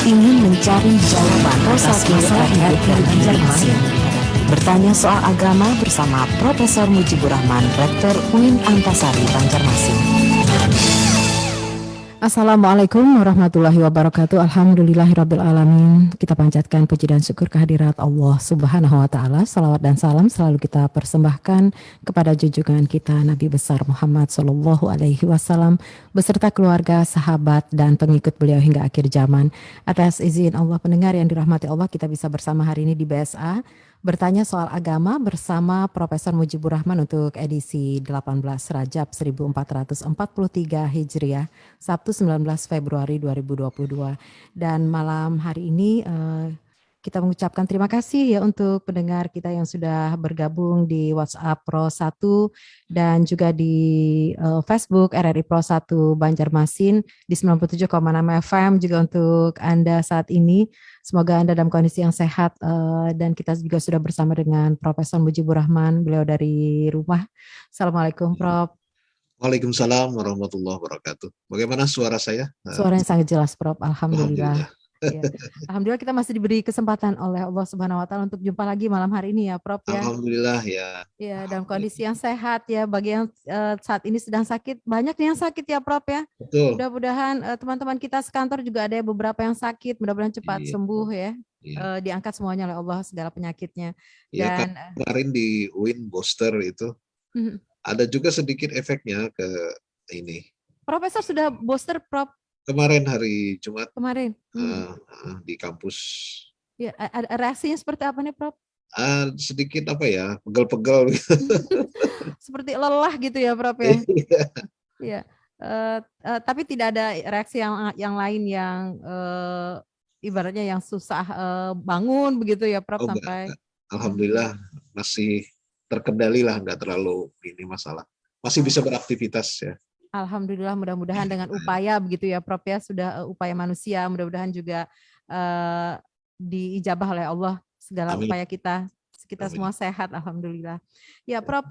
ingin mencari jawaban atas masalah hidup dan Banjarmasin. Bertanya soal agama bersama Profesor Mujibur Rahman, Rektor UIN Antasari, Banjarmasin. Assalamualaikum warahmatullahi wabarakatuh. Alhamdulillahirrabbilalamin. Kita panjatkan puji dan syukur kehadirat Allah subhanahu wa ta'ala. Salawat dan salam selalu kita persembahkan kepada junjungan kita Nabi besar Muhammad sallallahu alaihi wasallam beserta keluarga, sahabat dan pengikut beliau hingga akhir zaman. Atas izin Allah pendengar yang dirahmati Allah, kita bisa bersama hari ini di BSA bertanya soal agama bersama Profesor Mujibur Rahman untuk edisi 18 Rajab 1443 Hijriah, Sabtu 19 Februari 2022. Dan malam hari ini kita mengucapkan terima kasih ya untuk pendengar kita yang sudah bergabung di WhatsApp Pro 1 dan juga di Facebook RRI Pro 1 Banjarmasin di 97,6 FM juga untuk Anda saat ini. Semoga Anda dalam kondisi yang sehat dan kita juga sudah bersama dengan Profesor Mujibur Rahman, beliau dari rumah. Assalamualaikum Prof. Waalaikumsalam warahmatullahi wabarakatuh. Bagaimana suara saya? Suaranya sangat jelas Prof. Alhamdulillah. Ya. Alhamdulillah. Alhamdulillah kita masih diberi kesempatan oleh Allah Subhanahu wa taala untuk jumpa lagi malam hari ini ya Prof ya. Alhamdulillah ya. Ya, dalam kondisi yang sehat ya. Bagi yang saat ini sedang sakit, banyak yang sakit ya Prof ya. Betul. Mudah-mudahan teman-teman kita sekantor juga ada beberapa yang sakit, mudah-mudahan cepat sembuh ya. Diangkat semuanya oleh Allah segala penyakitnya. Ya, Dan kemarin di UIN booster itu ada juga sedikit efeknya ke ini. Profesor sudah booster Prof? Kemarin hari Jumat. Kemarin. Di kampus. Ya, reaksinya seperti apa nih Prof? Sedikit apa ya, pegel-pegel. Seperti lelah gitu ya Prof ya? Iya. Tapi tidak ada reaksi yang lain yang ibaratnya yang susah bangun begitu ya Prof sampai. Enggak. Alhamdulillah masih terkendali lah, nggak terlalu ini masalah. Masih bisa beraktivitas ya. Alhamdulillah, mudah-mudahan dengan upaya begitu ya Prof ya, sudah upaya manusia, mudah-mudahan juga diijabah oleh Allah segala Amin. upaya kita Amin. Semua sehat alhamdulillah. Ya Prof,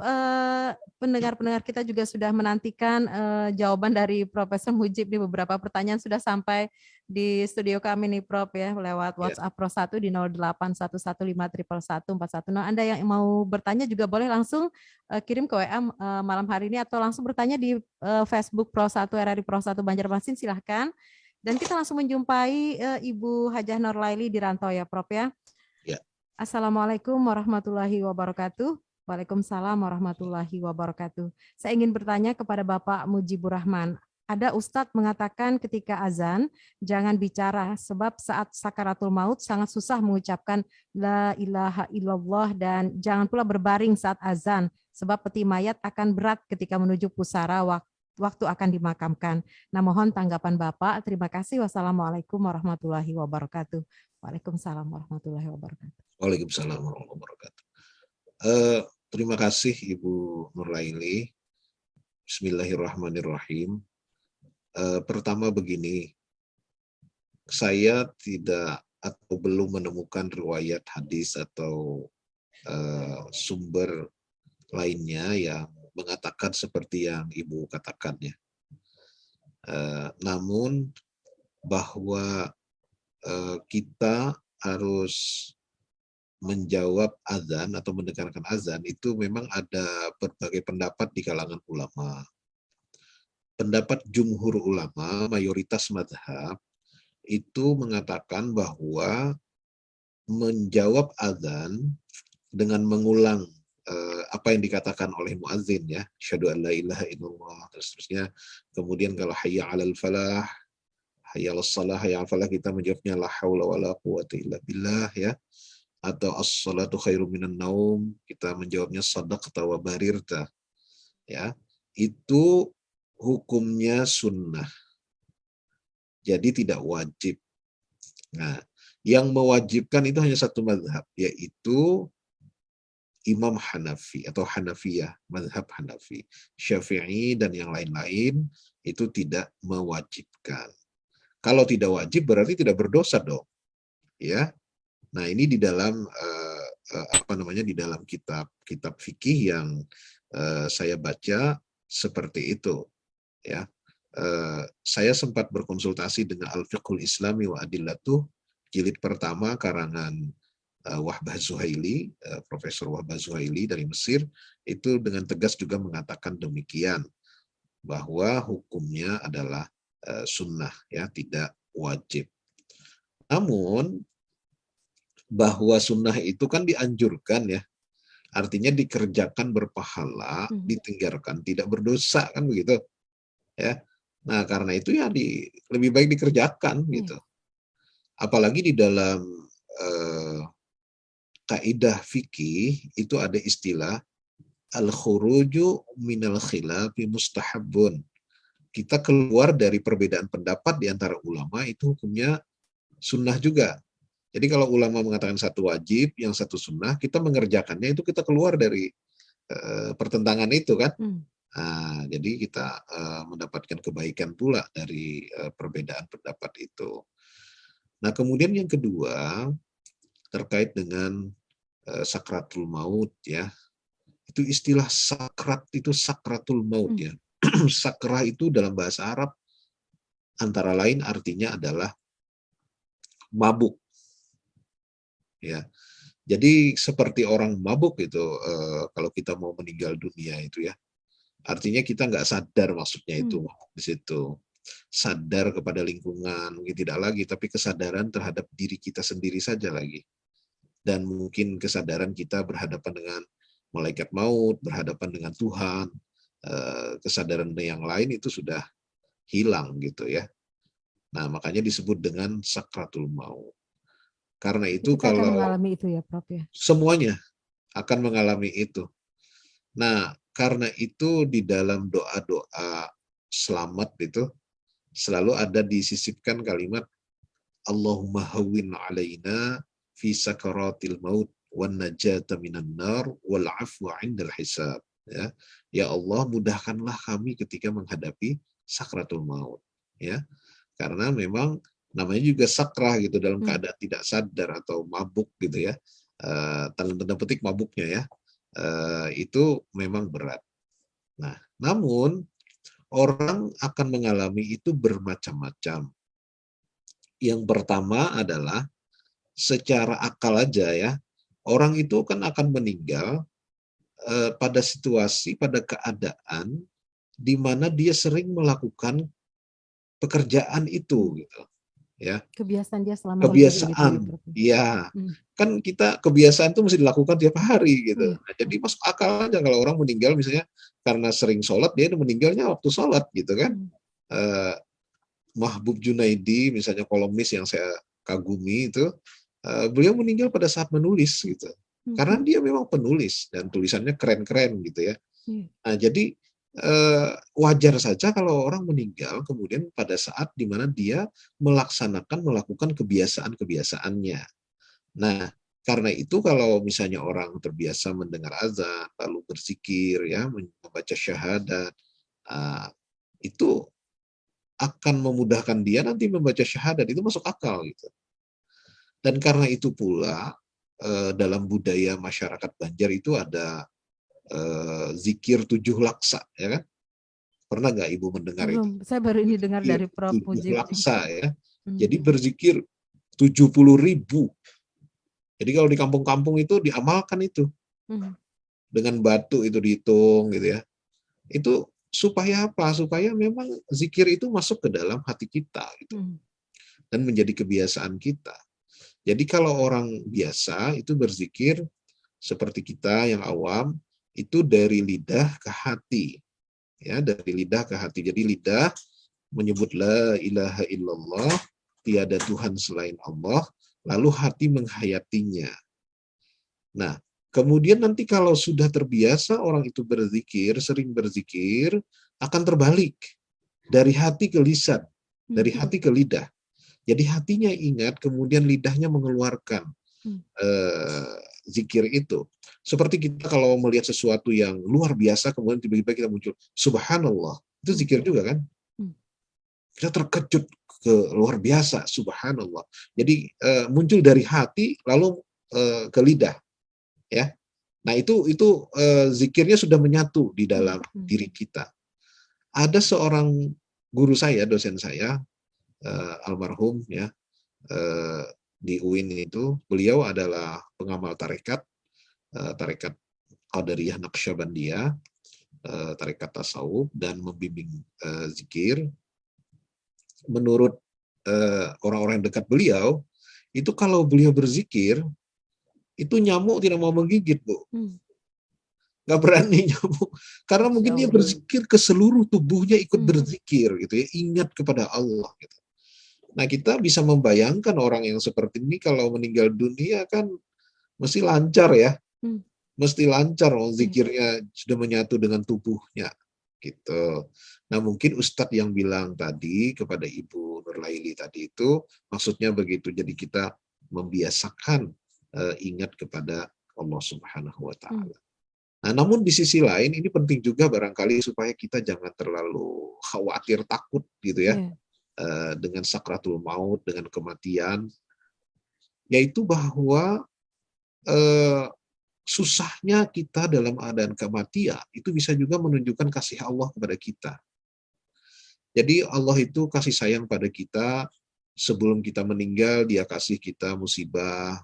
pendengar-pendengar kita juga sudah menantikan jawaban dari Profesor Mujib. Nih beberapa pertanyaan sudah sampai di studio kami nih Prof ya, lewat WhatsApp Pro 1 di 081151114141. Nah, Anda yang mau bertanya juga boleh langsung kirim ke WA malam hari ini atau langsung bertanya di Facebook Pro 1 RRI Pro 1 Banjarmasin, silahkan. Dan kita langsung menjumpai Ibu Hajah Nurlaili di Rantau ya Prof ya. Assalamualaikum warahmatullahi wabarakatuh. Waalaikumsalam warahmatullahi wabarakatuh. Saya ingin bertanya kepada Bapak Mujibur Rahman. Ada Ustadz mengatakan ketika azan jangan bicara sebab saat sakaratul maut sangat susah mengucapkan la ilaha illallah dan jangan pula berbaring saat azan sebab peti mayat akan berat ketika menuju pusara waktu akan dimakamkan. Nah, mohon tanggapan Bapak. Terima kasih. Wassalamualaikum warahmatullahi wabarakatuh. Waalaikumsalam warahmatullahi wabarakatuh. Waalaikumsalam warahmatullahi wabarakatuh. Terima kasih Ibu Nurlaili. Bismillahirrahmanirrahim. Pertama begini, saya tidak atau belum menemukan riwayat hadis atau sumber lainnya yang mengatakan seperti yang Ibu katakan ya. Namun bahwa kita harus menjawab azan atau mendengarkan azan itu memang ada berbagai pendapat di kalangan ulama. Pendapat jumhur ulama, mayoritas mazhab, itu mengatakan bahwa menjawab azan dengan mengulang apa yang dikatakan oleh muadzin ya, syahadu an la ilaha illallah, terusnya. Kemudian kalau hayya 'alal falah, hayya 'alas shalah, hayya 'alal falah, kita menjawabnya la haula wala quwwata illa billah ya. Atau as-salatu khairum minan naum, kita menjawabnya shadaqta wa barirta ya. Itu hukumnya sunnah, jadi tidak wajib. Nah, yang mewajibkan itu hanya satu mazhab, yaitu Imam Hanafi atau Hanafiyah, mazhab Hanafi. Syafi'i dan yang lain-lain itu tidak mewajibkan. Kalau tidak wajib berarti tidak berdosa dong, ya. Nah, ini di dalam di dalam kitab fikih yang saya baca seperti itu, ya. saya sempat berkonsultasi dengan Al-Fiqhul Islami wa Adillatuh, jilid pertama karangan Wahbah Zuhaili, Profesor Wahbah Zuhaili dari Mesir, itu dengan tegas juga mengatakan demikian, bahwa hukumnya adalah sunnah, ya, tidak wajib. Namun bahwa sunnah itu kan dianjurkan, ya, artinya dikerjakan berpahala, ditinggalkan tidak berdosa, kan begitu, ya. Nah, karena itu ya lebih baik dikerjakan gitu. Apalagi di dalam kaidah fikih itu ada istilah al-khuruju minal khilafi mustahabun. Kita keluar dari perbedaan pendapat di antara ulama itu hukumnya sunnah juga. Jadi kalau ulama mengatakan satu wajib, yang satu sunnah, kita mengerjakannya itu kita keluar dari pertentangan itu kan. Nah, jadi kita mendapatkan kebaikan pula dari perbedaan pendapat itu. Nah, kemudian yang kedua terkait dengan sakratul maut, ya. Itu istilah sakrat itu sakratul maut, ya. Sakrah itu dalam bahasa Arab antara lain artinya adalah mabuk. Ya. Jadi seperti orang mabuk itu kalau kita mau meninggal dunia itu, ya. Artinya kita nggak sadar, maksudnya itu di situ. Sadar kepada lingkungan, mungkin tidak lagi, tapi kesadaran terhadap diri kita sendiri saja lagi. Dan mungkin kesadaran kita berhadapan dengan malaikat maut, berhadapan dengan Tuhan, kesadaran yang lain itu sudah hilang gitu, ya. Nah, makanya disebut dengan sakratul maut. Karena itu kita akan kalau mengalami itu, ya Prof, ya. Semuanya akan mengalami itu. Nah, karena itu di dalam doa-doa selamat itu selalu ada disisipkan kalimat Allahumma hawwin alaina fi sakaratil maut wan najata minan nar wal afwa 'indal hisab. Ya Allah, mudahkanlah kami ketika menghadapi sakratul maut, ya. Karena memang namanya juga sakrah gitu, dalam keadaan tidak sadar atau mabuk gitu, ya. Dalam tanda petik mabuknya, ya. Itu memang berat. Nah, namun orang akan mengalami itu bermacam-macam. Yang pertama adalah secara akal aja, ya. Orang itu kan akan meninggal pada situasi, pada keadaan di mana dia sering melakukan pekerjaan itu, gitu, ya. Kebiasaan dia selama Kebiasaan, ya. Kan kita kebiasaan itu mesti dilakukan tiap hari gitu. Nah, jadi masuk akal aja kalau orang meninggal misalnya karena sering sholat, dia meninggalnya waktu sholat gitu kan. Mahbub Junaidi misalnya, kolomnis yang saya kagumi itu, beliau meninggal pada saat menulis gitu. Karena dia memang penulis dan tulisannya keren-keren gitu, ya. Nah, jadi wajar saja kalau orang meninggal kemudian pada saat di mana dia melakukan kebiasaan-kebiasaannya. Nah, karena itu kalau misalnya orang terbiasa mendengar azan, lalu berzikir, ya, membaca syahadat, itu akan memudahkan dia nanti membaca syahadat, itu masuk akal gitu. Dan karena itu pula dalam budaya masyarakat Banjar itu ada zikir 7 laksa, ya kan? Pernah nggak Ibu mendengar itu? Saya baru ini dengar dari Prof. 7 laksa, ya. Jadi berzikir 70.000. Jadi kalau di kampung-kampung itu diamalkan itu. Dengan batu itu dihitung gitu, ya. Itu supaya apa? Supaya memang zikir itu masuk ke dalam hati kita gitu. Dan menjadi kebiasaan kita. Jadi kalau orang biasa itu berzikir seperti kita yang awam, itu dari lidah ke hati, ya, dari lidah ke hati. Jadi lidah menyebut la ilaha illallah, tiada Tuhan selain Allah, lalu hati menghayatinya. Nah, kemudian nanti kalau sudah terbiasa orang itu berzikir, sering berzikir, akan terbalik dari hati ke lisan, dari hati ke lidah. Jadi hatinya ingat, kemudian lidahnya mengeluarkan zikir itu. Seperti kita kalau melihat sesuatu yang luar biasa, kemudian tiba-tiba kita muncul subhanallah, itu zikir juga kan? Kita terkejut ke luar biasa, subhanallah. Jadi muncul dari hati lalu ke lidah, ya. Nah, itu zikirnya sudah menyatu di dalam diri kita. Ada seorang guru saya, dosen saya, almarhum ya, di UIN itu, beliau adalah pengamal tarekat, tarekat Qadariyah Naqsyabandiyah, tarekat tasawuf, dan membimbing zikir. Menurut orang-orang yang dekat beliau, itu kalau beliau berzikir, itu nyamuk tidak mau menggigit, Bu. Nggak berani nyamuk. Karena mungkin dia berzikir ke seluruh tubuhnya ikut berzikir, gitu ya, ingat kepada Allah. Gitu. Nah, kita bisa membayangkan orang yang seperti ini kalau meninggal dunia kan mesti lancar ya. Mesti lancar, zikirnya sudah menyatu dengan tubuhnya. Gitu. Nah, mungkin Ustadz yang bilang tadi kepada Ibu Nurlaili tadi itu maksudnya begitu. Jadi kita membiasakan ingat kepada Allah Subhanahu wa taala. Nah, namun di sisi lain ini penting juga barangkali supaya kita jangan terlalu khawatir, takut gitu ya. Dengan sakratul maut, dengan kematian, yaitu bahwa susahnya kita dalam keadaan kematian itu bisa juga menunjukkan kasih Allah kepada kita. Jadi Allah itu kasih sayang pada kita sebelum kita meninggal, Dia kasih kita musibah,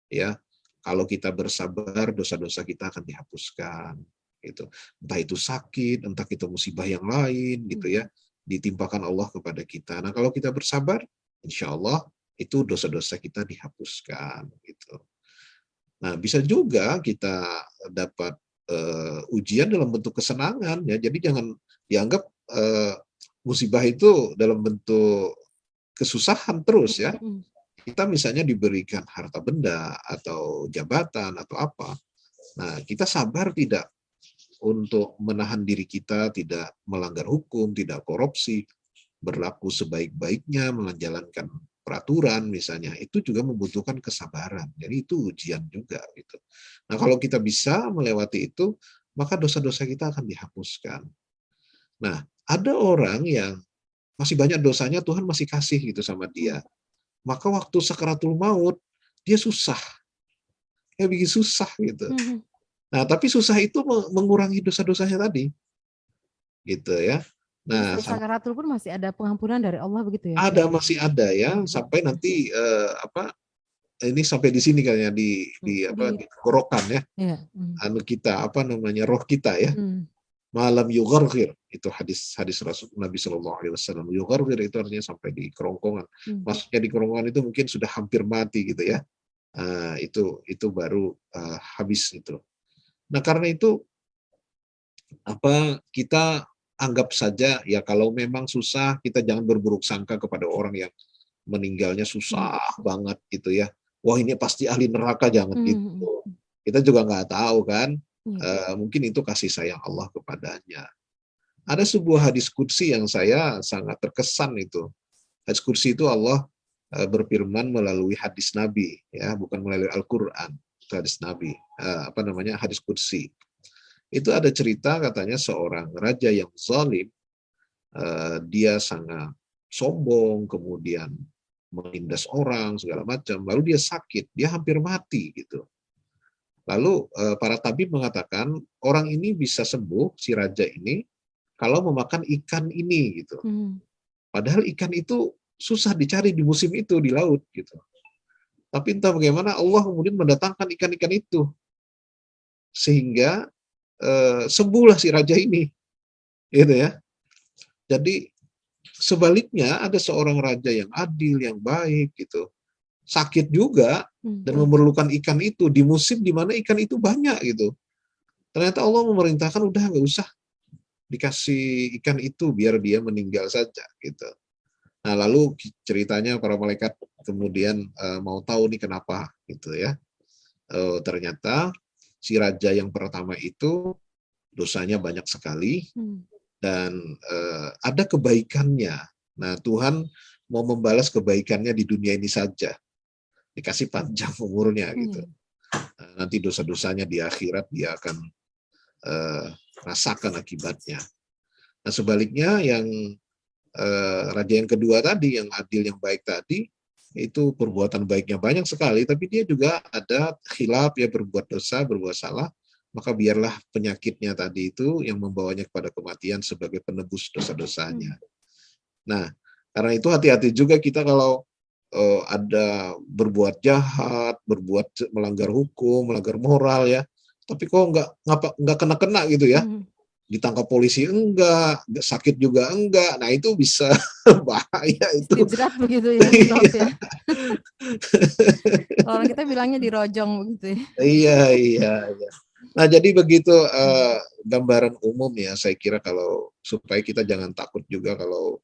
ya. Kalau kita bersabar, dosa-dosa kita akan dihapuskan. Gitu. Entah itu sakit, entah itu musibah yang lain, gitu ya, ditimpakan Allah kepada kita. Nah, kalau kita bersabar, insya Allah itu dosa-dosa kita dihapuskan. Gitu. Nah, bisa juga kita dapat ujian dalam bentuk kesenangan, ya. Jadi jangan dianggap musibah itu dalam bentuk kesusahan terus, ya. Kita misalnya diberikan harta benda atau jabatan atau apa. Nah, kita sabar tidak untuk menahan diri kita, tidak melanggar hukum, tidak korupsi, berlaku sebaik-baiknya, menjalankan peraturan misalnya, itu juga membutuhkan kesabaran. Jadi itu ujian juga gitu. Nah, kalau kita bisa melewati itu, maka dosa-dosa kita akan dihapuskan. Nah, ada orang yang masih banyak dosanya, Tuhan masih kasih gitu sama dia. Maka waktu sakaratul maut, dia susah. Ya bikin susah gitu. Nah, tapi susah itu mengurangi dosa-dosanya tadi. Gitu ya. Nah, sakaratul pun masih ada pengampunan dari Allah begitu ya? masih ada ya, sampai nanti ini sampai di sini kayaknya di tenggorokan ya. Anu kita roh kita ya. Malam yugharghir, itu hadis Rasul Nabi Shallallahu Alaihi Wasallam. Yugharghir itu artinya sampai di kerongkongan. Maksudnya di kerongkongan itu mungkin sudah hampir mati gitu ya. Itu baru habis itu. Nah, karena itu kita anggap saja ya, kalau memang susah, kita jangan berburuk sangka kepada orang yang meninggalnya susah banget gitu ya. Wah, ini pasti ahli neraka, jangan gitu. Kita juga nggak tahu kan. Mungkin itu kasih sayang Allah kepadanya. Ada sebuah hadis qudsi yang saya sangat terkesan itu. Hadis qudsi itu Allah berfirman melalui hadis Nabi, ya, bukan melalui Al-Quran. Hadis Nabi, hadis qudsi. Itu ada cerita katanya seorang raja yang zalim, dia sangat sombong, kemudian menindas orang segala macam, lalu dia sakit, dia hampir mati gitu. Lalu para tabib mengatakan orang ini bisa sembuh, si raja ini, kalau memakan ikan ini gitu. Padahal ikan itu susah dicari di musim itu di laut gitu. Tapi entah bagaimana Allah kemudian mendatangkan ikan-ikan itu, sehingga sembuhlah si raja ini, gitu ya. Jadi sebaliknya ada seorang raja yang adil, yang baik, gitu, sakit juga dan memerlukan ikan itu di musim di mana ikan itu banyak, gitu. Ternyata Allah memerintahkan udah nggak usah dikasih ikan itu, biar dia meninggal saja, gitu. Nah, lalu ceritanya para malaikat kemudian mau tahu nih kenapa, gitu ya. Ternyata si raja yang pertama itu dosanya banyak sekali dan ada kebaikannya. Nah, Tuhan mau membalas kebaikannya di dunia ini saja, dikasih panjang umurnya gitu. Nanti dosa-dosanya di akhirat dia akan rasakan akibatnya. Nah, sebaliknya yang raja yang kedua tadi, yang adil, yang baik tadi, itu perbuatan baiknya banyak sekali, tapi dia juga ada khilaf, ya, berbuat dosa, berbuat salah, maka biarlah penyakitnya tadi itu yang membawanya kepada kematian sebagai penebus dosa-dosanya. Nah, karena itu hati-hati juga kita kalau ada berbuat jahat, melanggar hukum, melanggar moral ya. Tapi kok nggak kena-kena gitu ya. Hmm. Ditangkap polisi enggak, sakit juga enggak. Nah, itu bisa bahaya itu. Istidrat begitu ya, Prof ya. Orang kita bilangnya dirojong begitu ya. Iya, iya, iya. Nah, jadi begitu gambaran umum ya, saya kira kalau supaya kita jangan takut juga kalau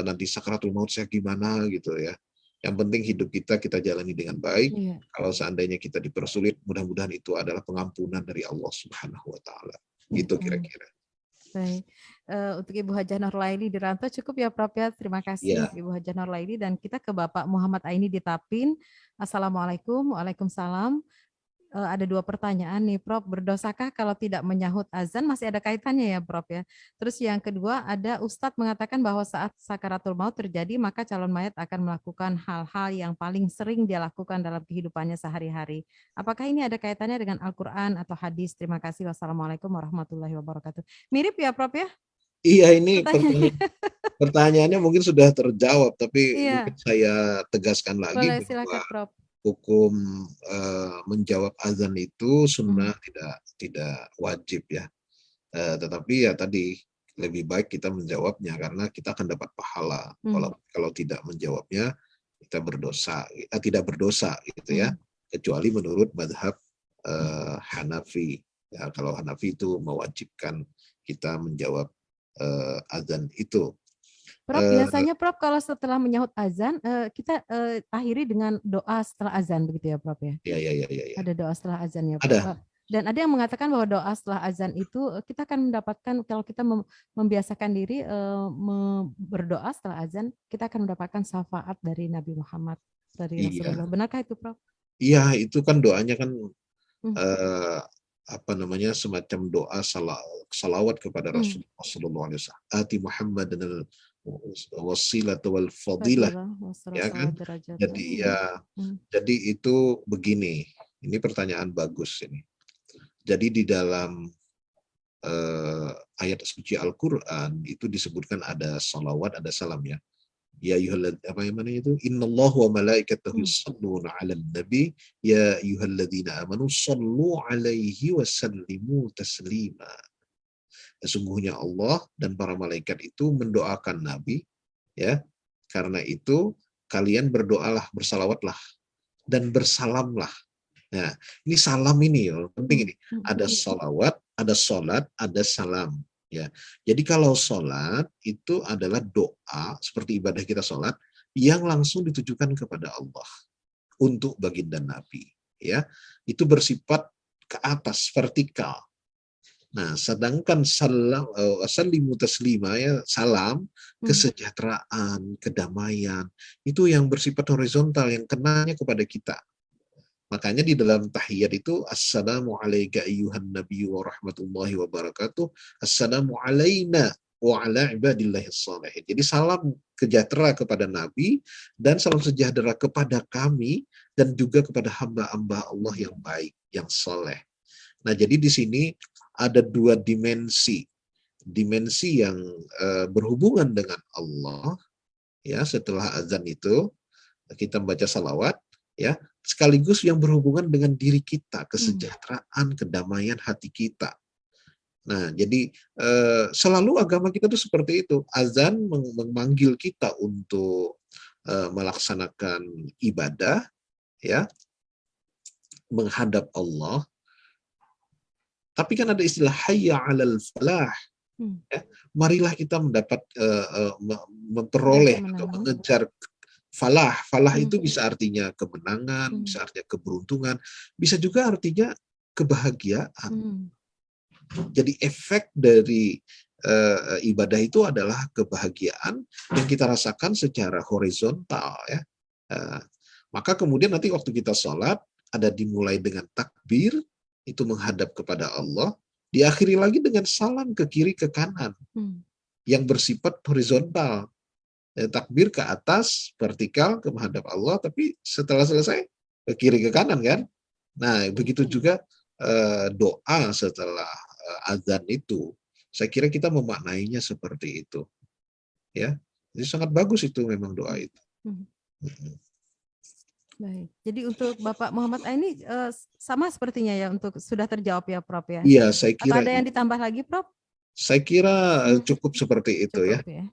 nanti sakaratul maut saya gimana gitu ya. Yang penting hidup kita jalani dengan baik. Iya. Kalau seandainya kita dipersulit, mudah-mudahan itu adalah pengampunan dari Allah Subhanahu wa taala. Gitu kira-kira. Baik. Untuk Ibu Hajah Nurlaili di Rantau cukup ya Prof ya. Terima kasih Iya. Ibu Hajah Nurlaili, dan kita ke Bapak Muhammad Aini di Tapin. Assalamualaikum. Waalaikumsalam. Ada 2 pertanyaan nih Prof. Berdosakah kalau tidak menyahut azan? Masih ada kaitannya ya Prof ya. Terus yang kedua, ada Ustadz mengatakan bahwa saat sakaratul maut terjadi maka calon mayat akan melakukan hal-hal yang paling sering dia lakukan dalam kehidupannya sehari-hari. Apakah ini ada kaitannya dengan Al-Quran atau hadis? Terima kasih. Wassalamualaikum warahmatullahi wabarakatuh. Mirip ya Prof ya Iya, ini pertanyaan. pertanyaannya mungkin sudah terjawab, tapi Iya, mungkin saya tegaskan lagi boleh bahwa silakan Prof. hukum menjawab azan itu Hmm. sunnah, tidak wajib ya. Tetapi ya tadi lebih baik kita menjawabnya karena kita akan dapat pahala. Hmm. Kalau tidak menjawabnya kita tidak berdosa gitu ya. Hmm. Kecuali menurut madhab Hanafi. Ya, kalau Hanafi itu mewajibkan kita menjawab azan itu. Prof, Eh, biasanya Prof kalau setelah menyahut azan, kita akhiri dengan doa setelah azan begitu ya Prof ya? ya, ya, ya, ya, ya. Ada doa setelah azan ya Prof. Ada. Dan ada yang mengatakan bahwa doa setelah azan itu kita akan mendapatkan, kalau kita membiasakan diri berdoa setelah azan, kita akan mendapatkan syafaat dari Nabi Muhammad, dari Iya. Rasulullah. Benarkah itu Prof? Iya, itu kan doanya kan Hmm. apa namanya, semacam doa salawat kepada Hmm. Rasulullah sallallahu alaihi wasallam. Ati Muhammad dan wasilah wal fadilah, Fadilah ya kan? wassalam derajatnya. Jadi ya, Hmm. jadi itu begini. Ini pertanyaan bagus ini. Jadi di dalam ayat suci Al-Qur'an itu disebutkan ada salawat, ada salam ya. Ya apa yang mana itu? Innallahu wa malaikatahu yusholluna 'alan nabi ya ayyuhalladzina amanu shallu 'alaihi wa sallimu taslima. Sesungguhnya Allah dan para malaikat itu mendoakan nabi ya. Karena itu kalian berdoalah, bersalawatlah dan bersalamlah. Nah, ini salam ini ya, penting ini. Ada salawat, ada salat, ada salam. Ya, jadi kalau sholat itu adalah doa seperti ibadah kita sholat yang langsung ditujukan kepada Allah untuk baginda Nabi. Ya, itu bersifat ke atas vertikal. Nah, sedangkan sallimu taslima ya, salam, kesejahteraan, kedamaian itu yang bersifat horizontal yang kenanya kepada kita. Makanya di dalam tahiyat itu assalamu alayka ayyuhan nabiyyu wa rahmatullahi wa barakatuh, assalamu alayna wa ala ibadillahi shalihin. Jadi salam sejahtera kepada Nabi dan salam sejahtera kepada kami dan juga kepada hamba-hamba Allah yang baik, yang soleh. Nah, jadi di sini ada 2 dimensi. Dimensi yang berhubungan dengan Allah ya, setelah azan itu kita membaca salawat ya, sekaligus yang berhubungan dengan diri kita, kesejahteraan, kedamaian hati kita. Nah, jadi selalu agama kita itu seperti itu. Azan memanggil kita untuk melaksanakan ibadah, ya, menghadap Allah. Tapi kan ada istilah hayya 'alal falah. Ya, marilah kita memperoleh atau mengejar falah. Falah itu bisa artinya kemenangan, bisa artinya keberuntungan, bisa juga artinya kebahagiaan. Jadi efek dari ibadah itu adalah kebahagiaan yang kita rasakan secara horizontal ya. Maka kemudian nanti waktu kita sholat ada dimulai dengan takbir, itu menghadap kepada Allah, diakhiri lagi dengan salam ke kiri ke kanan yang bersifat horizontal. Takbir ke atas, vertikal ke menghadap Allah, tapi setelah selesai ke kiri ke kanan kan. Nah, begitu juga doa setelah azan itu. Saya kira kita memaknainya seperti itu. Ya. Jadi sangat bagus itu memang doa itu. Hmm. Mm-mm. Baik. Jadi untuk Bapak Muhammad Aini sama sepertinya ya untuk sudah terjawab ya Prof ya. Iya, saya Atau kira ada yang ditambah lagi Prof? cukup seperti itu ya. Cukup ya.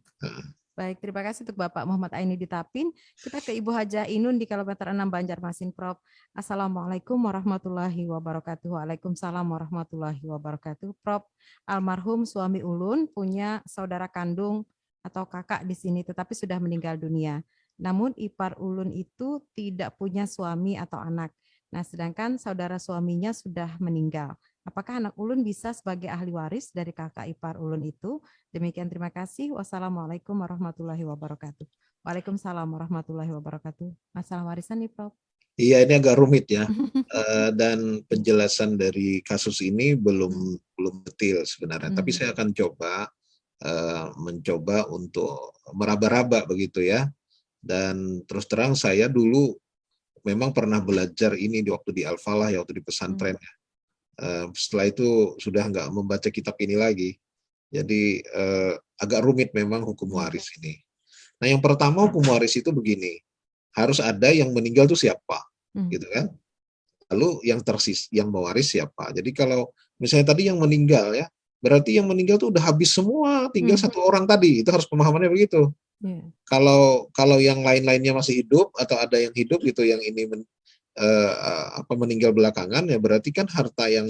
Baik, terima kasih untuk Bapak Muhammad Aini di Tapin. Kita ke Ibu Hajah Inun di kilometer 6 Banjarmasin, Prof. Assalamualaikum warahmatullahi wabarakatuh. Waalaikumsalam warahmatullahi wabarakatuh. Prof, almarhum suami Ulun punya saudara kandung atau kakak di sini, tetapi sudah meninggal dunia. Namun ipar Ulun itu tidak punya suami atau anak. Nah, sedangkan saudara suaminya sudah meninggal. Apakah anak Ulun bisa sebagai ahli waris dari kakak ipar Ulun itu? Demikian, terima kasih. Wassalamualaikum warahmatullahi wabarakatuh. Waalaikumsalam warahmatullahi wabarakatuh. Masalah warisan nih, Prof. Iya, ini agak rumit ya. Dan penjelasan dari kasus ini belum detail sebenarnya. Tapi saya akan mencoba untuk meraba-raba begitu ya. Dan terus terang saya dulu memang pernah belajar ini waktu di Al-Falah ya, waktu di pesantren. Setelah itu sudah nggak membaca kitab ini lagi. Jadi agak rumit memang hukum waris ini. Nah, yang pertama hukum waris itu begini, harus ada yang meninggal itu siapa, gitu kan? Lalu yang mewaris siapa? Jadi kalau misalnya tadi yang meninggal ya, berarti yang meninggal itu udah habis semua, tinggal satu orang tadi. Itu harus pemahamannya begitu. Kalau yang lain-lainnya masih hidup atau ada yang hidup gitu, yang ini meninggal belakangan ya, berarti kan harta yang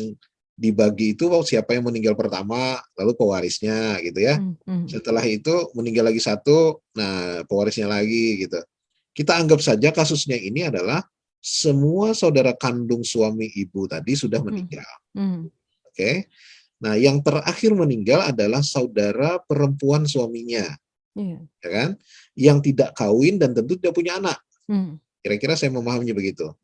dibagi itu siapa yang meninggal pertama, lalu pewarisnya gitu ya. Setelah itu meninggal lagi satu, nah pewarisnya lagi gitu. Kita anggap saja kasusnya ini adalah semua saudara kandung suami ibu tadi sudah meninggal. Oke. Nah, yang terakhir meninggal adalah saudara perempuan suaminya. Ya kan? Yang tidak kawin dan tentu tidak punya anak. Kira-kira saya memahaminya begitu.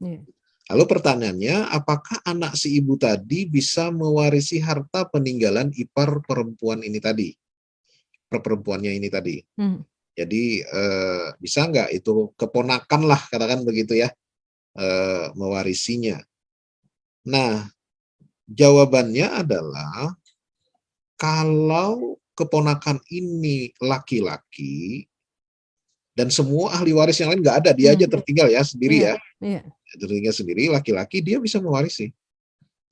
Lalu pertanyaannya, apakah anak si ibu tadi bisa mewarisi harta peninggalan ipar perempuan ini tadi? Perempuannya ini tadi. Jadi bisa nggak itu keponakan lah, katakan begitu ya, mewarisinya. Nah, jawabannya adalah kalau keponakan ini laki-laki dan semua ahli waris yang lain nggak ada, dia aja tertinggal ya sendiri ya, tertinggal sendiri, laki-laki, dia bisa mewarisi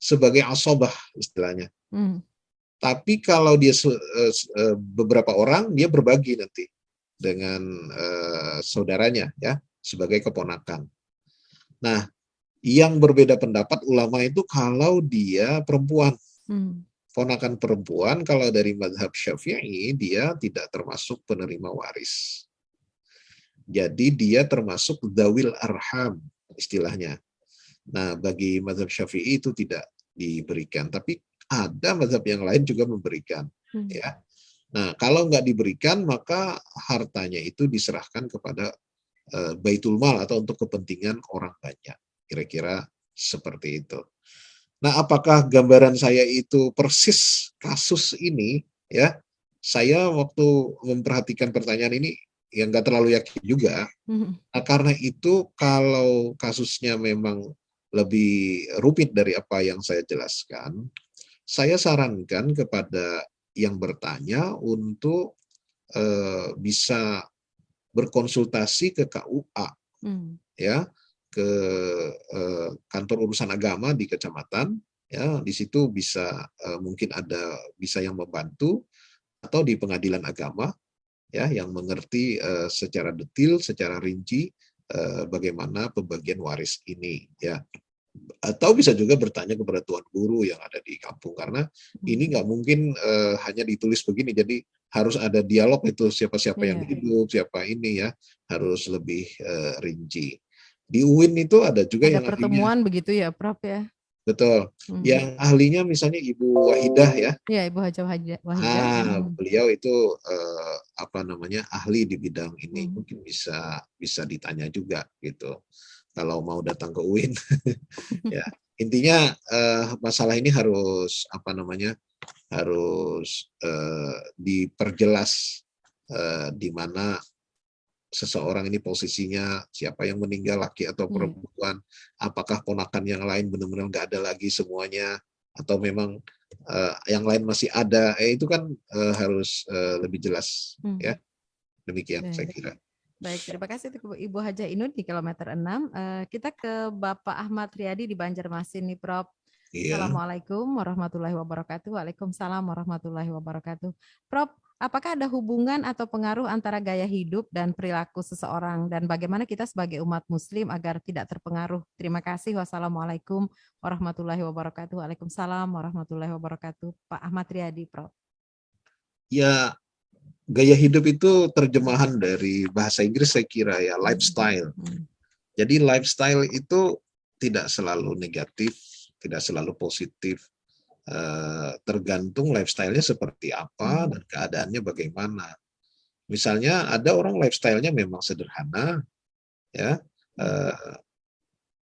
sebagai asobah istilahnya. Tapi kalau dia beberapa orang, dia berbagi nanti dengan saudaranya ya sebagai keponakan. Nah, yang berbeda pendapat ulama itu kalau dia perempuan. Ponakan perempuan kalau dari mazhab Syafi'i dia tidak termasuk penerima waris. Jadi dia termasuk dzawil arham istilahnya. Nah, bagi mazhab Syafi'i itu tidak diberikan, tapi ada mazhab yang lain juga memberikan ya. Nah, kalau nggak diberikan maka hartanya itu diserahkan kepada Baitul Mal atau untuk kepentingan orang banyak. Kira-kira seperti itu. Nah, apakah gambaran saya itu persis kasus ini ya? Saya waktu memperhatikan pertanyaan ini yang nggak terlalu yakin juga. Nah, karena itu kalau kasusnya memang lebih rumit dari apa yang saya jelaskan, saya sarankan kepada yang bertanya untuk bisa berkonsultasi ke KUA, ya, ke kantor urusan agama di kecamatan, ya, di situ bisa mungkin bisa yang membantu, atau di pengadilan agama, ya, yang mengerti secara detail, secara rinci bagaimana pembagian waris ini, ya. Atau bisa juga bertanya kepada tuan guru yang ada di kampung, karena ini nggak mungkin hanya ditulis begini, jadi harus ada dialog itu siapa-siapa yang hidup, siapa ini ya, harus lebih rinci. Di UIN itu ada juga ada yang pertemuan ahlinya, begitu ya Prof ya. betul, yang ahlinya misalnya Ibu Wahidah ya. Iya, Ibu Hajah Wahidah. Beliau itu ahli di bidang ini, mungkin bisa ditanya juga gitu. Kalau mau datang ke UIN, ya intinya masalah ini harus harus diperjelas di mana seseorang ini posisinya, siapa yang meninggal, laki atau perempuan, apakah ponakan yang lain benar-benar nggak ada lagi semuanya, atau memang yang lain masih ada, itu kan harus lebih jelas ya. Demikian saya Baik. kira. Baik, terima kasih untuk Ibu Haja Inun di kilometer 6. Kita ke Bapak Ahmad Riyadi di Banjarmasin nih, Prof. Iya. Assalamualaikum warahmatullahi wabarakatuh. Waalaikumsalam warahmatullahi wabarakatuh. Prof, apakah ada hubungan atau pengaruh antara gaya hidup dan perilaku seseorang dan bagaimana kita sebagai umat muslim agar tidak terpengaruh? Terima kasih. Wassalamualaikum warahmatullahi wabarakatuh. Waalaikumsalam warahmatullahi wabarakatuh. Pak Ahmad Riyadi, Prof. Ya, gaya hidup itu terjemahan dari bahasa Inggris saya kira ya, lifestyle. Jadi lifestyle itu tidak selalu negatif, tidak selalu positif. Tergantung lifestyle-nya seperti apa dan keadaannya bagaimana. Misalnya ada orang lifestyle-nya memang sederhana, ya.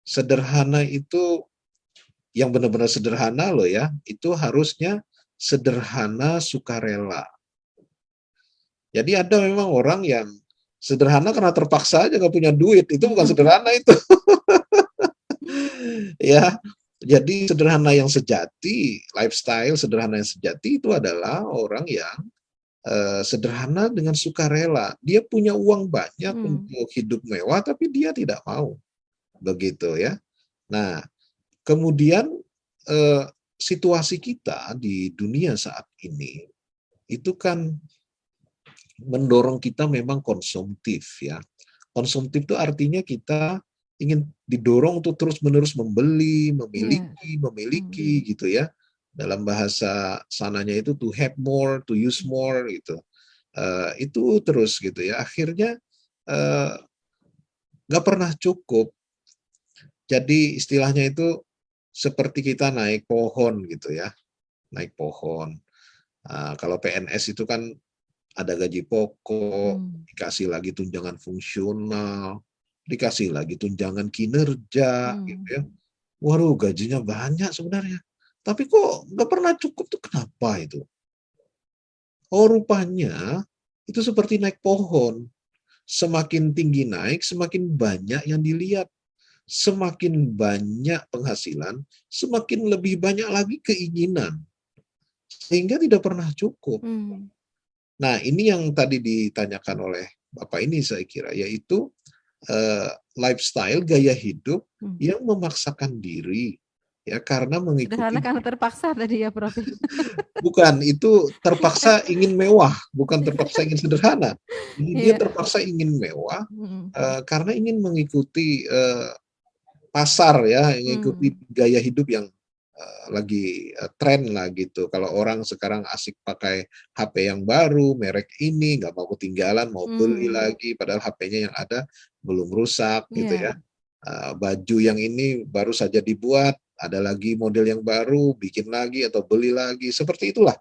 Sederhana itu yang benar-benar sederhana loh ya, itu harusnya sederhana sukarela. Jadi ada memang orang yang sederhana karena terpaksa aja nggak punya duit, itu bukan sederhana itu. Ya, jadi sederhana yang sejati, lifestyle sederhana yang sejati itu adalah orang yang sederhana dengan sukarela. Dia punya uang banyak untuk hidup mewah, tapi dia tidak mau, begitu ya. Nah, kemudian situasi kita di dunia saat ini itu kan mendorong kita memang konsumtif ya. Konsumtif itu artinya kita ingin didorong untuk terus-menerus membeli, memiliki gitu ya. Dalam bahasa sananya itu to have more, to use more gitu. Itu terus gitu ya. Akhirnya nggak pernah cukup. Jadi istilahnya itu seperti kita naik pohon gitu ya. Naik pohon. Kalau PNS itu kan ada gaji pokok, dikasih lagi tunjangan fungsional, dikasih lagi tunjangan kinerja, gitu ya. Waduh, gajinya banyak sebenarnya. Tapi kok nggak pernah cukup tuh, kenapa itu? Oh, rupanya itu seperti naik pohon. Semakin tinggi naik, semakin banyak yang dilihat. Semakin banyak penghasilan, semakin lebih banyak lagi keinginan. Sehingga tidak pernah cukup. Nah, ini yang tadi ditanyakan oleh Bapak ini saya kira, yaitu lifestyle, gaya hidup yang memaksakan diri, ya karena mengikuti. Sederhana karena terpaksa tadi ya, Prof. Bukan, itu terpaksa ingin mewah, bukan terpaksa ingin sederhana. Dia terpaksa ingin mewah karena ingin mengikuti pasar ya, mengikuti gaya hidup yang lagi tren lah gitu. Kalau orang sekarang asik pakai HP yang baru, merek ini, nggak mau ketinggalan, mau beli lagi, padahal HP-nya yang ada belum rusak gitu ya. Baju yang ini baru saja dibuat, ada lagi model yang baru, bikin lagi atau beli lagi, seperti itulah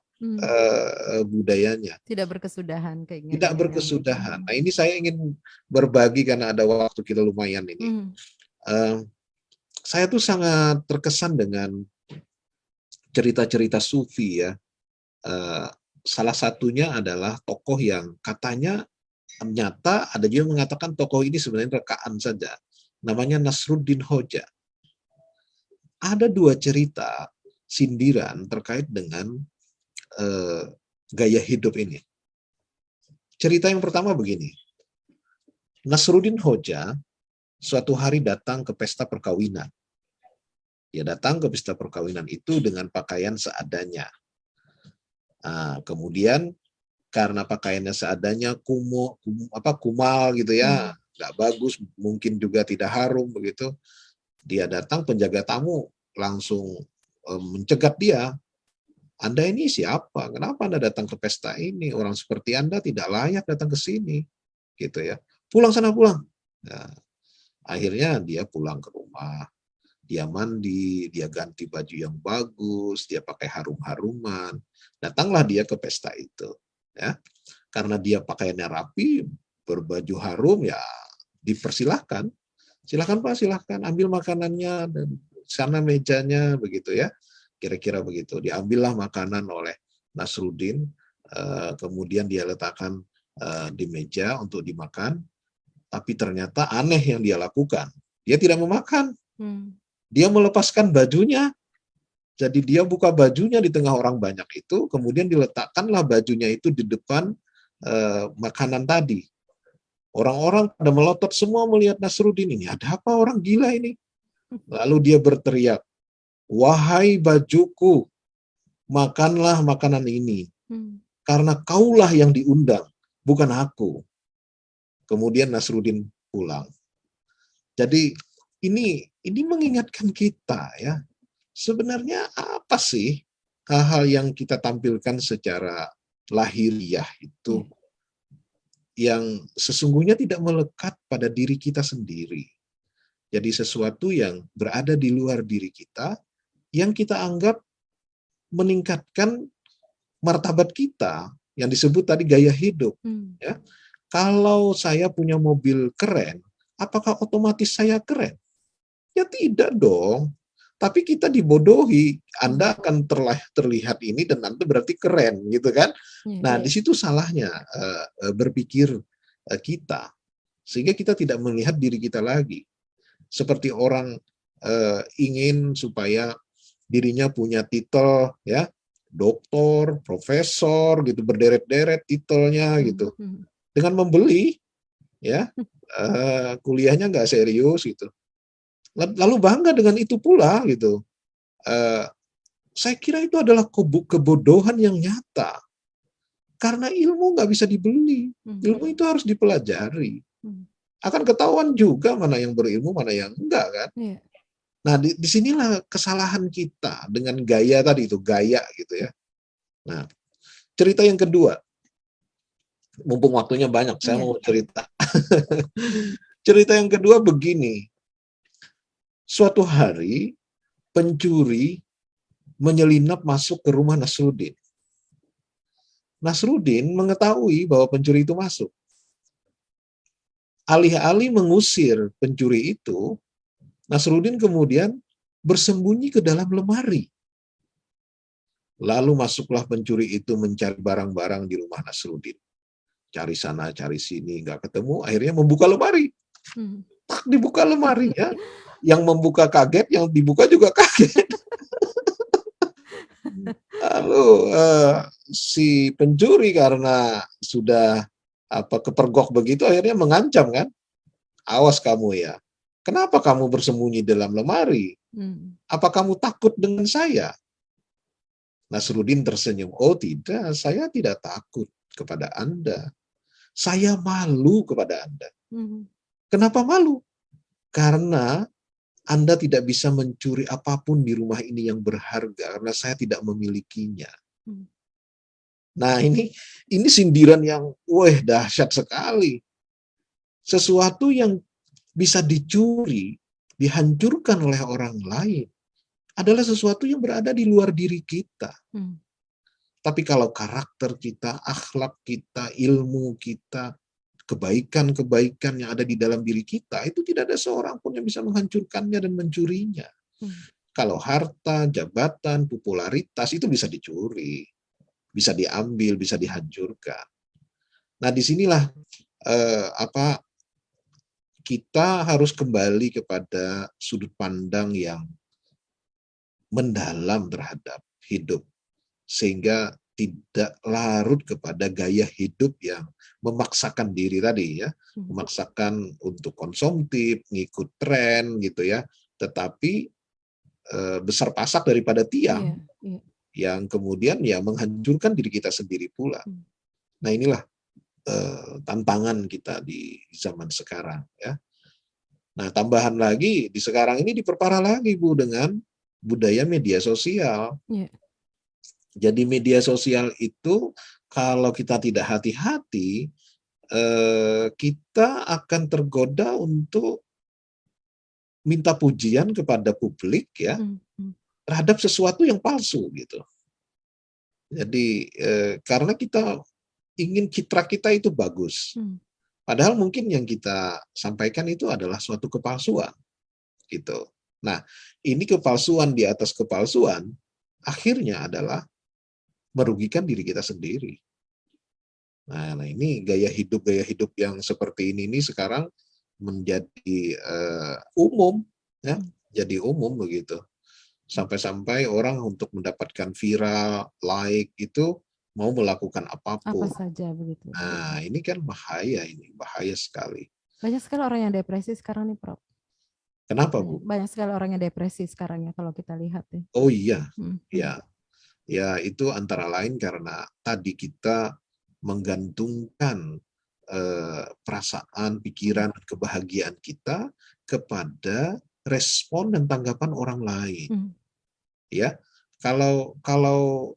budayanya. Tidak berkesudahan keinginannya. Tidak berkesudahan. Nah, ini saya ingin berbagi karena ada waktu kita lumayan ini. Saya tuh sangat terkesan dengan cerita-cerita sufi ya. Salah satunya adalah tokoh yang katanya nyata, ada juga mengatakan tokoh ini sebenarnya rekaan saja. Namanya Nasruddin Hoja. Ada dua cerita sindiran terkait dengan gaya hidup ini. Cerita yang pertama begini. Nasruddin Hoja suatu hari datang ke pesta perkawinan. Dia datang ke pesta perkawinan itu dengan pakaian seadanya. Kemudian karena pakaiannya seadanya kumal gitu ya, nggak bagus, mungkin juga tidak harum begitu. Dia datang, penjaga tamu langsung mencegat dia. Anda ini siapa? Kenapa Anda datang ke pesta ini? Orang seperti Anda tidak layak datang ke sini, gitu ya. Pulang sana, pulang. Nah, akhirnya dia pulang ke rumah. Dia mandi, dia ganti baju yang bagus, dia pakai harum-haruman. Datanglah dia ke pesta itu, ya. Karena dia pakaiannya rapi, berbaju harum, ya dipersilahkan. Silahkan Pak, silahkan ambil makanannya dan sana mejanya begitu ya. Kira-kira begitu. Diambillah makanan oleh Nasruddin, kemudian dia letakkan di meja untuk dimakan. Tapi ternyata aneh yang dia lakukan. Dia tidak memakan. Dia melepaskan bajunya. Jadi dia buka bajunya di tengah orang banyak itu, kemudian diletakkanlah bajunya itu di depan makanan tadi. Orang-orang pada melotot semua melihat Nasruddin ini. Ada apa orang gila ini? Lalu dia berteriak, "Wahai bajuku, makanlah makanan ini. Karena kaulah yang diundang, bukan aku." Kemudian Nasruddin pulang. Jadi ini mengingatkan kita ya. Sebenarnya apa sih hal-hal yang kita tampilkan secara lahiriah itu yang sesungguhnya tidak melekat pada diri kita sendiri. Jadi sesuatu yang berada di luar diri kita, yang kita anggap meningkatkan martabat kita, yang disebut tadi gaya hidup. Ya. Kalau saya punya mobil keren, apakah otomatis saya keren? Ya tidak dong. Tapi kita dibodohi. Anda akan terlihat ini dan Anda berarti keren, gitu kan? Nah, di situ salahnya berpikir kita, sehingga kita tidak melihat diri kita lagi. Seperti orang ingin supaya dirinya punya titel, ya, doktor, profesor, gitu, berderet-deret titelnya, gitu. Dengan membeli, ya, kuliahnya nggak serius, gitu. Lalu bangga dengan itu pula, gitu. Saya kira itu adalah kebodohan yang nyata. Karena ilmu nggak bisa dibeli. Ilmu itu harus dipelajari. Akan ketahuan juga mana yang berilmu, mana yang enggak, kan? Nah, disinilah kesalahan kita dengan gaya tadi itu, gaya gitu ya. Nah, cerita yang kedua. Mumpung waktunya banyak, saya mau cerita. Cerita yang kedua begini. Suatu hari, pencuri menyelinap masuk ke rumah Nasruddin. Nasruddin mengetahui bahwa pencuri itu masuk. Alih-alih mengusir pencuri itu, Nasruddin kemudian bersembunyi ke dalam lemari. Lalu masuklah pencuri itu mencari barang-barang di rumah Nasruddin. Cari sana, cari sini, nggak ketemu, akhirnya membuka lemari. Tak dibuka lemari, ya. Yang membuka kaget, yang dibuka juga kaget. Lalu si pencuri karena sudah kepergok begitu, akhirnya mengancam, kan? Awas kamu ya. Kenapa kamu bersembunyi dalam lemari? Apa kamu takut dengan saya? Nasruddin tersenyum. Oh tidak, saya tidak takut kepada Anda. Saya malu kepada Anda. Kenapa malu? Karena Anda tidak bisa mencuri apapun di rumah ini yang berharga karena saya tidak memilikinya. Nah, ini sindiran yang dahsyat sekali. Sesuatu yang bisa dicuri, dihancurkan oleh orang lain adalah sesuatu yang berada di luar diri kita. Tapi kalau karakter kita, akhlak kita, ilmu kita, kebaikan-kebaikan yang ada di dalam diri kita, itu tidak ada seorang pun yang bisa menghancurkannya dan mencurinya. Kalau harta, jabatan, popularitas itu bisa dicuri, bisa diambil, bisa dihancurkan. Nah, disinilah kita harus kembali kepada sudut pandang yang mendalam terhadap hidup, sehingga tidak larut kepada gaya hidup yang memaksakan diri tadi, ya, memaksakan untuk konsumtif, ngikut tren gitu ya, tetapi besar pasak daripada tiang, yang kemudian ya menghancurkan diri kita sendiri pula. Nah, inilah tantangan kita di zaman sekarang, ya. Nah, tambahan lagi di sekarang ini diperparah lagi, Bu, dengan budaya media sosial. Jadi media sosial itu kalau kita tidak hati-hati, kita akan tergoda untuk minta pujian kepada publik, ya, terhadap sesuatu yang palsu gitu. Jadi karena kita ingin citra kita itu bagus, padahal mungkin yang kita sampaikan itu adalah suatu kepalsuan, gitu. Nah, ini kepalsuan di atas kepalsuan, akhirnya adalah merugikan diri kita sendiri. Nah, ini gaya hidup yang seperti ini sekarang menjadi umum, ya, jadi umum begitu. Sampai-sampai orang untuk mendapatkan viral, like itu mau melakukan Apa apapun. saja begitu. Nah, ini kan bahaya, ini bahaya sekali. Banyak sekali orang yang depresi sekarang nih, Prof. Kenapa, Banyak, Bu? banyak sekali orang yang depresi sekarang ya kalau kita lihat ya. Oh iya, Hmm. ya, ya itu antara lain karena tadi kita menggantungkan perasaan, pikiran, kebahagiaan kita kepada respon dan tanggapan orang lain. Hmm. Ya, kalau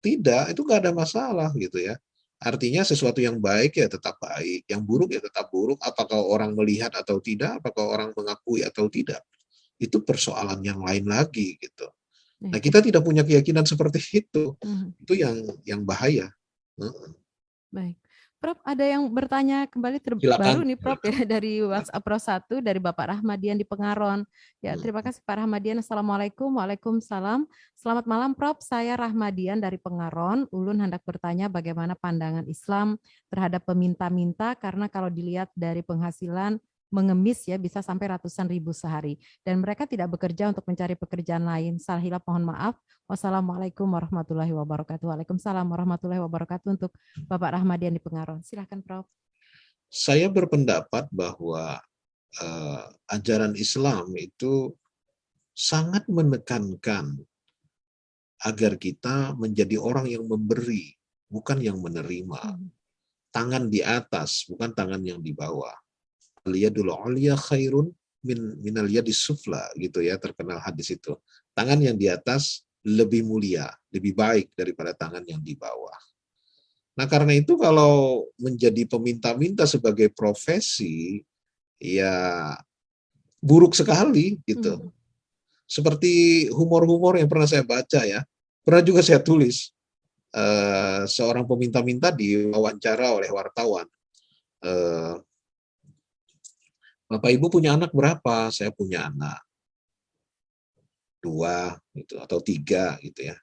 tidak itu nggak ada masalah gitu ya. Artinya sesuatu yang baik ya tetap baik, yang buruk ya tetap buruk. Apakah orang melihat atau tidak, apakah orang mengakui atau tidak, itu persoalan yang lain lagi gitu. Nah, Ya. kita tidak punya keyakinan seperti itu. Hmm. Itu yang bahaya. Heeh. Baik. Prof, ada yang bertanya kembali Silakan, terbaru nih Prof ya silakan. dari Silakan. WhatsApp Pro 1 dari Bapak Rahmadian di Pengaron. Ya, terima Hmm. kasih Pak Rahmadian. Assalamualaikum. Waalaikumsalam. Selamat malam Prof. Saya Rahmadian dari Pengaron. Ulun hendak bertanya bagaimana pandangan Islam terhadap peminta-minta karena kalau dilihat dari penghasilan mengemis ya bisa sampai ratusan ribu sehari dan mereka tidak bekerja untuk mencari pekerjaan lain. Salah hilap mohon maaf. Wassalamualaikum warahmatullahi wabarakatuh. Waalaikumsalam warahmatullahi wabarakatuh untuk Bapak Rahmadian di Pengaron. Silakan Prof. Saya berpendapat bahwa ajaran Islam itu sangat menekankan agar kita menjadi orang yang memberi, bukan yang menerima. Tangan di atas, bukan tangan yang di bawah. Al-yadul ulya khairun minal yadis sufla, gitu ya, terkenal hadis itu. Tangan yang di atas lebih mulia, lebih baik daripada tangan yang di bawah. Nah, karena itu kalau menjadi peminta-minta sebagai profesi, ya buruk sekali gitu. Seperti humor-humor yang pernah saya baca ya, pernah juga saya tulis. Seorang peminta-minta diwawancara oleh wartawan. Bapak Ibu punya anak berapa? Saya punya anak 2 gitu atau 3 gitu ya.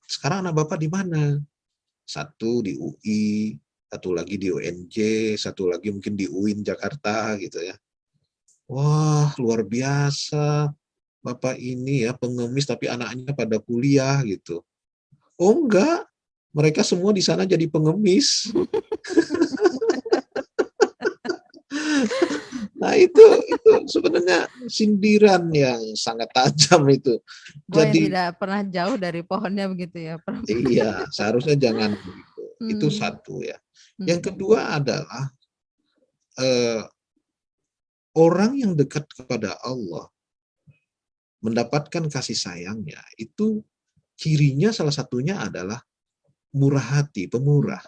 Sekarang anak Bapak di mana? 1 di UI, 1 lagi di UNJ, 1 lagi mungkin di UIN Jakarta gitu ya. Wah, luar biasa. Bapak ini ya pengemis tapi anaknya pada kuliah gitu. Oh enggak, mereka semua di sana jadi pengemis. Nah, itu sebenarnya sindiran yang sangat tajam itu. Buah yang Jadi tidak pernah jauh dari pohonnya begitu ya Prof. iya, seharusnya jangan begitu. Itu satu ya. Yang kedua adalah orang yang dekat kepada Allah mendapatkan kasih sayangnya itu cirinya salah satunya adalah murah hati, pemurah,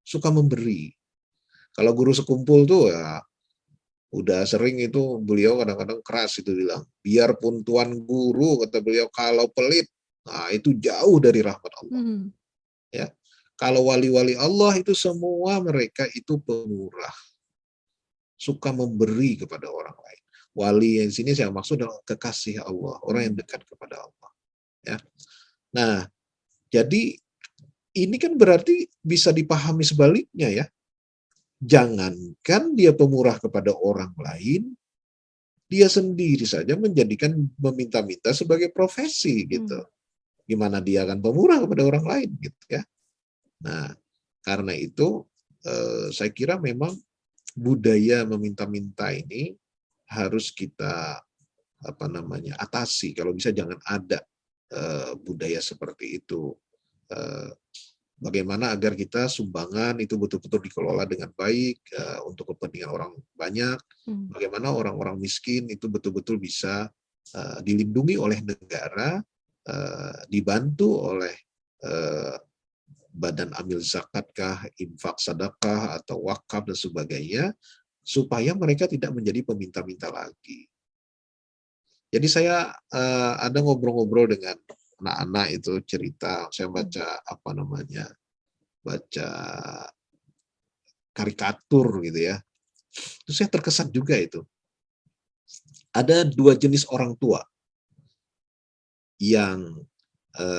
suka memberi. Kalau guru sekumpul tuh ya udah sering itu beliau kadang-kadang keras itu bilang, biarpun tuan guru kata beliau kalau pelit, nah itu jauh dari rahmat Allah. Ya, kalau wali-wali Allah itu semua mereka itu pemurah, suka memberi kepada orang lain. Wali yang sini saya maksud adalah kekasih Allah, orang yang dekat kepada Allah. Ya, nah jadi ini kan berarti bisa dipahami sebaliknya ya. Jangankan dia pemurah kepada orang lain, dia sendiri saja menjadikan meminta-minta sebagai profesi gitu. Gimana dia akan pemurah kepada orang lain gitu ya. Nah, karena itu saya kira memang budaya meminta-minta ini harus kita atasi. Kalau bisa jangan ada budaya seperti itu. Bagaimana agar kita sumbangan itu betul-betul dikelola dengan baik untuk kepentingan orang banyak. Bagaimana orang-orang miskin itu betul-betul bisa dilindungi oleh negara, dibantu oleh badan amil zakatkah, infak sedekah atau wakaf dan sebagainya, supaya mereka tidak menjadi peminta-minta lagi. Jadi saya ada ngobrol-ngobrol dengan anak-anak itu cerita, saya baca baca karikatur gitu ya. Terus saya terkesan juga itu. Ada 2 jenis orang tua yang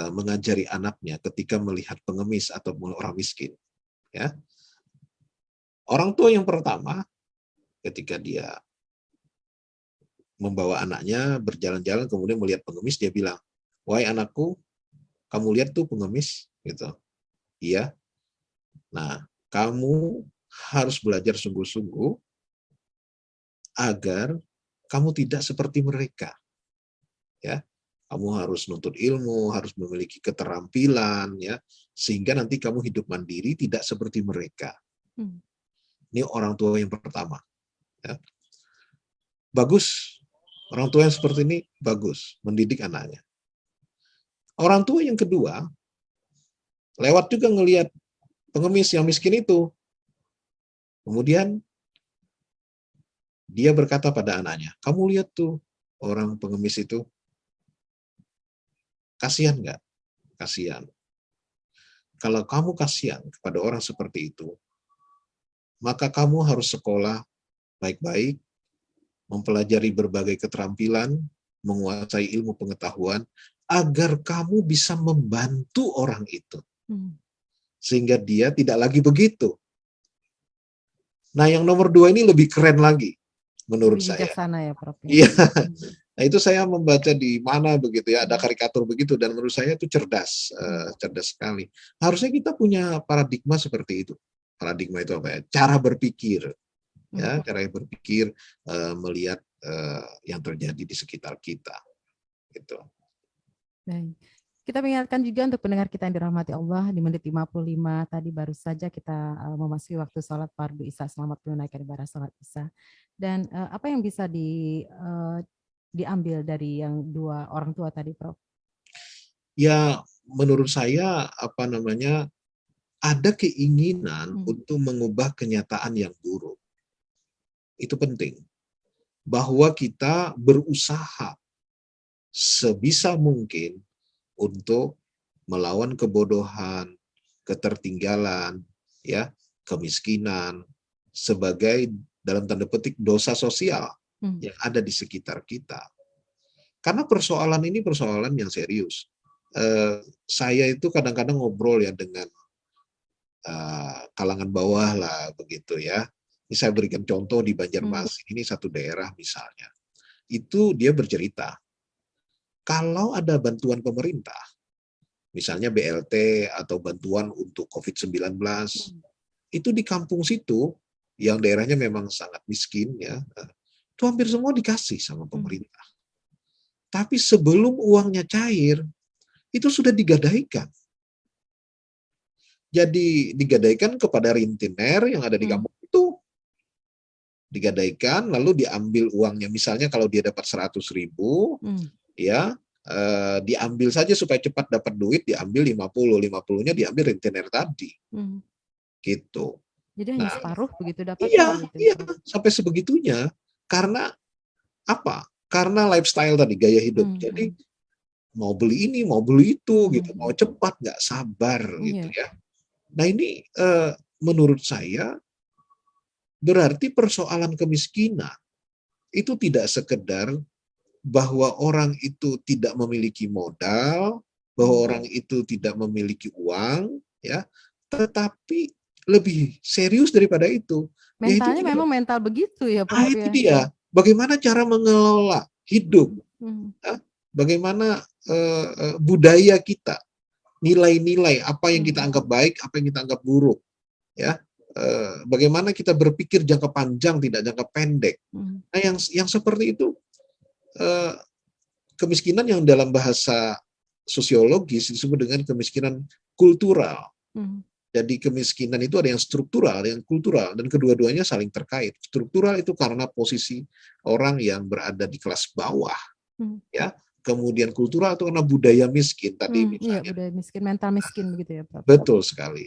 mengajari anaknya ketika melihat pengemis atau orang miskin. Ya. Orang tua yang pertama, ketika dia membawa anaknya berjalan-jalan kemudian melihat pengemis, dia bilang, "Wahai anakku, kamu lihat tuh pengemis gitu. Iya. Nah, kamu harus belajar sungguh-sungguh agar kamu tidak seperti mereka. Ya, kamu harus nuntut ilmu, harus memiliki keterampilan, ya, sehingga nanti kamu hidup mandiri tidak seperti mereka. Ini orang tua yang pertama. Ya. Bagus, orang tua yang seperti ini bagus, mendidik anaknya. Orang tua yang kedua, lewat juga ngelihat pengemis yang miskin itu. Kemudian dia berkata pada anaknya, kamu lihat tuh orang pengemis itu, kasihan nggak? Kasihan. Kalau kamu kasihan kepada orang seperti itu, maka kamu harus sekolah baik-baik, mempelajari berbagai keterampilan, menguasai ilmu pengetahuan, agar kamu bisa membantu orang itu. Sehingga dia tidak lagi begitu. Nah, yang nomor 2 ini lebih keren lagi, menurut Lebih saya. bijaksana ya, Prof. Iya. Nah, itu saya membaca di mana begitu ya, ada karikatur begitu, dan menurut saya itu cerdas, cerdas sekali. Harusnya kita punya paradigma seperti itu. Paradigma itu apa ya? Cara berpikir, ya, cara berpikir, melihat yang terjadi di sekitar kita, gitu. Baik. Kita mengingatkan juga untuk pendengar kita yang dirahmati Allah, di menit 55 tadi baru saja kita memasuki waktu sholat fardu Isya. Selamat menunaikan ibadah sholat Isya. Dan apa yang bisa diambil dari yang dua orang tua tadi, Prof? Ya, menurut saya ada keinginan untuk mengubah kenyataan yang buruk. Itu penting. Bahwa kita berusaha sebisa mungkin untuk melawan kebodohan, ketertinggalan, ya, kemiskinan sebagai dalam tanda petik dosa sosial yang ada di sekitar kita. Karena persoalan ini persoalan yang serius. Saya itu kadang-kadang ngobrol ya dengan kalangan bawah lah begitu ya. Ini saya berikan contoh di Banjarmasin, ini satu daerah misalnya. Itu dia bercerita, kalau ada bantuan pemerintah, misalnya BLT atau bantuan untuk COVID-19, itu di kampung situ, yang daerahnya memang sangat miskin ya, itu hampir semua dikasih sama pemerintah. Tapi sebelum uangnya cair, itu sudah digadaikan. Jadi digadaikan kepada rentenir yang ada di kampung itu. Digadaikan, lalu diambil uangnya. Misalnya kalau dia dapat 100.000, ya, diambil saja supaya cepat dapat duit, diambil 50-nya diambil rentenir tadi. Gitu. Jadi hanya separuh begitu dapatnya. Iya, sampai sebegitunya. Karena apa? Karena lifestyle tadi, gaya hidup. Jadi mau beli ini, mau beli itu, gitu, mau cepat, nggak sabar, gitu ya. Nah ini menurut saya berarti persoalan kemiskinan itu tidak sekedar bahwa orang itu tidak memiliki modal, bahwa orang itu tidak memiliki uang, ya, tetapi lebih serius daripada itu. Mentalnya memang mental begitu ya, Prof. Itu dia. Bagaimana cara mengelola hidup, ya? Bagaimana budaya kita, nilai-nilai apa yang kita anggap baik, apa yang kita anggap buruk, ya. Bagaimana kita berpikir jangka panjang, tidak jangka pendek. Nah, yang seperti itu, kemiskinan yang dalam bahasa sosiologis disebut dengan kemiskinan kultural. Jadi kemiskinan itu ada yang struktural, ada yang kultural, dan kedua-duanya saling terkait. Struktural itu karena posisi orang yang berada di kelas bawah, ya. Kemudian kultural itu karena budaya miskin tadi misalnya. Iya, budaya miskin, mental miskin begitu ya, Prof. Betul sekali.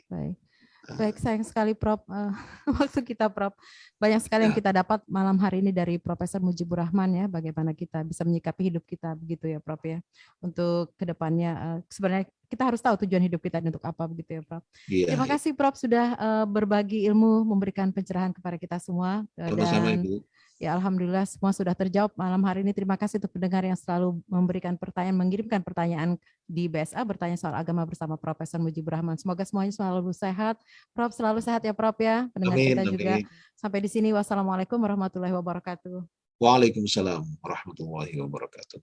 Baik, sayang sekali Prof. Waktu kita, Prof. Banyak sekali yang kita dapat malam hari ini dari Profesor Mujibur Rahman ya, bagaimana kita bisa menyikapi hidup kita begitu ya, Prof ya. Untuk kedepannya sebenarnya kita harus tahu tujuan hidup kita untuk apa begitu ya, Prof. Terima kasih Prof sudah berbagi ilmu, memberikan pencerahan kepada kita semua. Sama-sama, Ibu. Ya, alhamdulillah semua sudah terjawab malam hari ini. Terima kasih untuk pendengar yang selalu memberikan pertanyaan, mengirimkan pertanyaan di BSA, bertanya soal agama bersama Profesor Mujibur Rahman. Semoga semuanya selalu sehat. Prof selalu sehat ya, Prof ya. Pendengar kita juga. Sampai di sini. Wassalamualaikum warahmatullahi wabarakatuh. Waalaikumsalam warahmatullahi wabarakatuh.